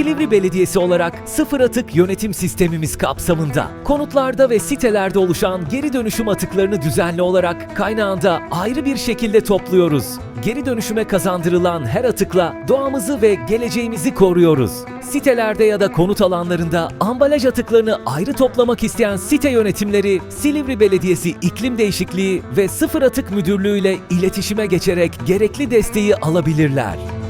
Silivri Belediyesi olarak sıfır atık yönetim sistemimiz kapsamında konutlarda ve sitelerde oluşan geri dönüşüm atıklarını düzenli olarak kaynağında ayrı bir şekilde topluyoruz. Geri dönüşüme kazandırılan her atıkla doğamızı ve geleceğimizi koruyoruz. Sitelerde ya da konut alanlarında ambalaj atıklarını ayrı toplamak isteyen site yönetimleri Silivri Belediyesi İklim Değişikliği ve Sıfır Atık Müdürlüğü ile iletişime geçerek gerekli desteği alabilirler.